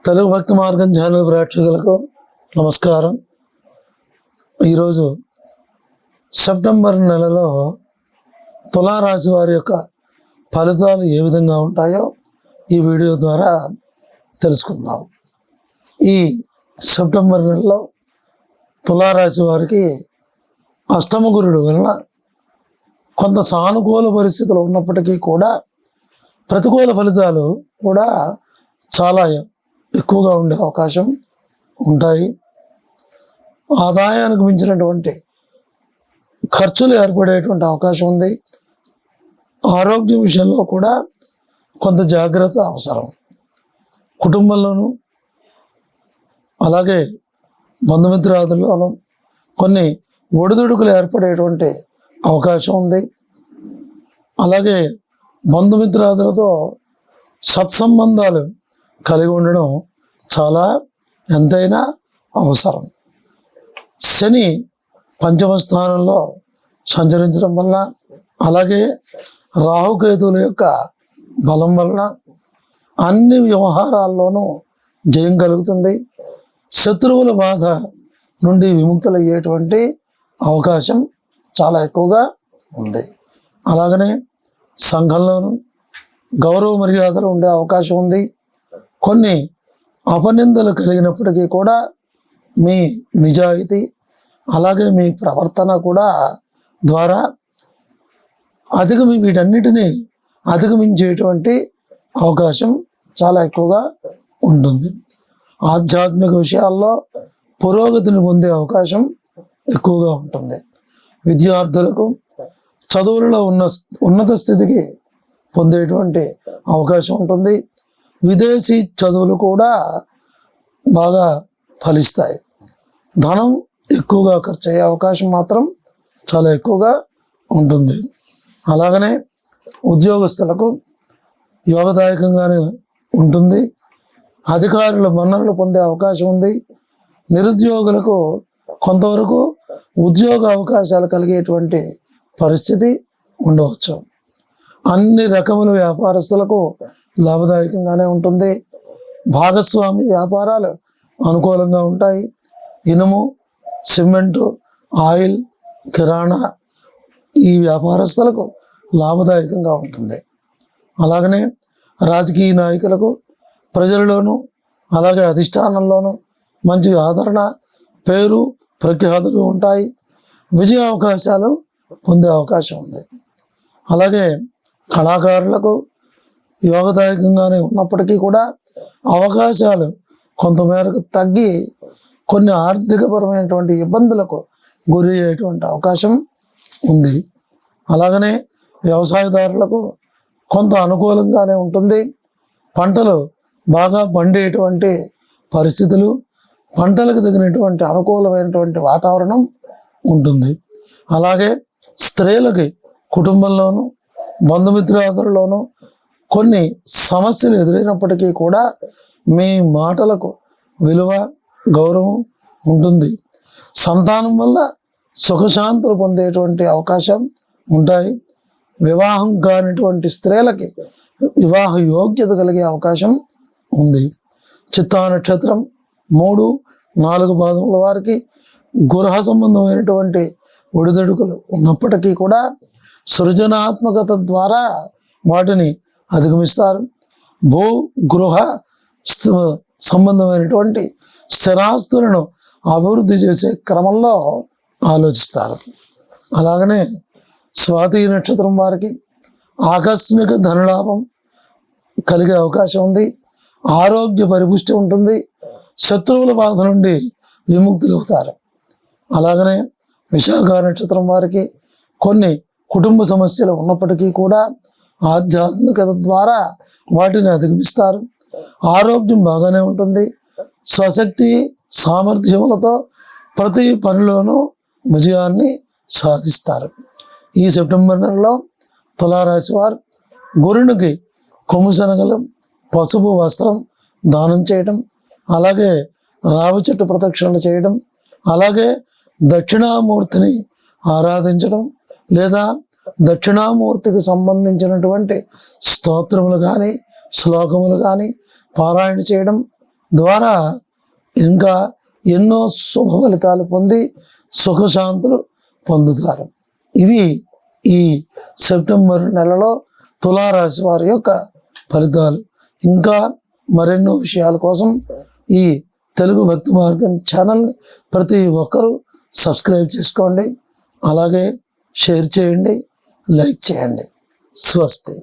తెలుగు భక్తి మార్గం ఛానల్ ప్రేక్షకులకు నమస్కారం. ఈరోజు సెప్టెంబర్ నెలలో తులారాశి వారి యొక్క ఫలితాలు ఏ విధంగా ఉంటాయో ఈ వీడియో ద్వారా తెలుసుకుందాం. ఈ సెప్టెంబర్ నెలలో తులారాశి వారికి అష్టమ గురుడు వలన కొంత సానుకూల పరిస్థితులు ఉన్నప్పటికీ కూడా ప్రతికూల ఫలితాలు కూడా చాలా ఎక్కువగా ఉండే అవకాశం ఉంటాయి. ఆదాయానికి మించినటువంటి ఖర్చులు ఏర్పడేటువంటి అవకాశం ఉంది. ఆరోగ్యం విషయంలో కూడా కొంత జాగ్రత్త అవసరం. కుటుంబంలోనూ అలాగే బంధుమిత్రాదుల్లోనూ కొన్ని ఒడిదుడుకులు ఏర్పడేటువంటి అవకాశం ఉంది. అలాగే బంధుమిత్రాదులతో సత్సంబంధాలు కలిగి ఉండడం చాలా ఎంతైనా అవసరం. శని పంచమ స్థానంలో సంచరించడం వలన అలాగే రాహుకేతువుల యొక్క బలం వలన అన్ని వ్యవహారాల్లోనూ జయం కలుగుతుంది. శత్రువుల బాధ నుండి విముక్తులయ్యేటువంటి అవకాశం చాలా ఎక్కువగా ఉంది. అలాగనే సంఘంలోనూ గౌరవ మర్యాదలు ఉండే అవకాశం ఉంది. కొన్ని అపనిందలు కలిగినప్పటికీ కూడా మీ నిజాయితీ అలాగే మీ ప్రవర్తన కూడా ద్వారా వీటన్నిటినీ అధిగమించేటువంటి అవకాశం చాలా ఎక్కువగా ఉంటుంది. ఆధ్యాత్మిక విషయాల్లో పురోగతిని పొందే అవకాశం ఎక్కువగా ఉంటుంది. విద్యార్థులకు చదువులలో ఉన్నత స్థితికి పొందేటువంటి అవకాశం ఉంటుంది. విదేశీ చదువులు కూడా బాగా ఫలిస్తాయి. ధనం ఎక్కువగా ఖర్చు అయ్యే అవకాశం మాత్రం చాలా ఎక్కువగా ఉంటుంది. అలాగనే ఉద్యోగస్తులకు యోగదాయకంగానే ఉంటుంది. అధికారుల మన్ననలు పొందే అవకాశం ఉంది. నిరుద్యోగులకు కొంతవరకు ఉద్యోగ అవకాశాలు కలిగేటువంటి పరిస్థితి ఉండవచ్చు. అన్ని రకముల వ్యాపారస్తులకు లాభదాయకంగానే ఉంటుంది. భాగస్వామి వ్యాపారాలు అనుకూలంగా ఉంటాయి. ఇనుము, సిమెంటు, ఆయిల్, కిరాణా ఈ వ్యాపారస్తులకు లాభదాయకంగా ఉంటుంది. అలాగనే రాజకీయ నాయకులకు ప్రజలలోనూ అలాగే అధిష్టానంలోనూ మంచి ఆదరణ, పేరు, ప్రఖ్యాతులు ఉంటాయి. విజయ అవకాశాలు పొందే అవకాశం ఉంది. అలాగే కళాకారులకు యోగదాయకంగానే ఉన్నప్పటికీ కూడా అవకాశాలు కొంతమేరకు తగ్గి కొన్ని ఆర్థికపరమైనటువంటి ఇబ్బందులకు గురి అయ్యేటువంటి అవకాశం ఉంది. అలాగనే వ్యవసాయదారులకు కొంత అనుకూలంగానే ఉంటుంది. పంటలు బాగా పండేటువంటి పరిస్థితులు, పంటలకు తగినటువంటి అనుకూలమైనటువంటి వాతావరణం ఉంటుంది. అలాగే స్త్రీలకి కుటుంబంలోనూ బంధుమిత్రాదులలోనూ కొన్ని సమస్యలు ఎదురైనప్పటికీ కూడా మీ మాటలకు విలువ, గౌరవం ఉంటుంది. సంతానం వల్ల సుఖశాంతులు పొందేటువంటి అవకాశం ఉంటాయి. వివాహం కానిటువంటి స్త్రీలకి వివాహ యోగ్యత కలిగే అవకాశం ఉంది. చిత్తా నక్షత్రం 3, 4 పాదముల వారికి గృహ సంబంధమైనటువంటి ఒడిదడుకులు ఉన్నప్పటికీ కూడా సృజనాత్మకత ద్వారా వాటిని అధిగమిస్తారు. భూ గృహ సంబంధమైనటువంటి స్థిరాస్తులను అభివృద్ధి చేసే క్రమంలో ఆలోచిస్తారు. అలాగనే స్వాతి నక్షత్రం వారికి ఆకస్మిక ధనలాభం కలిగే అవకాశం ఉంది. ఆరోగ్య పరిపుష్టి ఉంటుంది. శత్రువుల బాధ నుండి విముక్తులవుతారు. అలాగనే విశాఖ నక్షత్రం వారికి కొన్ని కుటుంబ సమస్యలు ఉన్నప్పటికీ కూడా ఆధ్యాత్మికత ద్వారా వాటిని అధిగమిస్తారు. ఆరోగ్యం బాగానే ఉంటుంది. స్వశక్తి సామర్థ్యములతో ప్రతి పనిలోనూ విజయాన్ని సాధిస్తారు. ఈ సెప్టెంబర్ నెలలో తులారాశి వారు గురునికి కొమ్ము శనగలు, పసుపు వస్త్రం దానం చేయడం, అలాగే రావి చెట్టు ప్రదక్షిణలు చేయడం, అలాగే దక్షిణామూర్తిని ఆరాధించడం లేదా దక్షిణామూర్తికి సంబంధించినటువంటి స్తోత్రములు కానీ శ్లోకములు కానీ పారాయణ చేయడం ద్వారా ఇంకా ఎన్నో శుభ ఫలితాలు పొంది సుఖశాంతులు పొందుతారు. ఇవి ఈ సెప్టెంబర్ నెలలో తులారాశి వారి యొక్క ఫలితాలు. ఇంకా మరెన్నో విషయాల కోసం ఈ తెలుగు భక్తి మార్గం ఛానల్ని ప్రతి ఒక్కరూ సబ్స్క్రైబ్ చేసుకోండి, అలాగే షేర్ చేయండి, లైక్ చేయండి. స్వస్తి.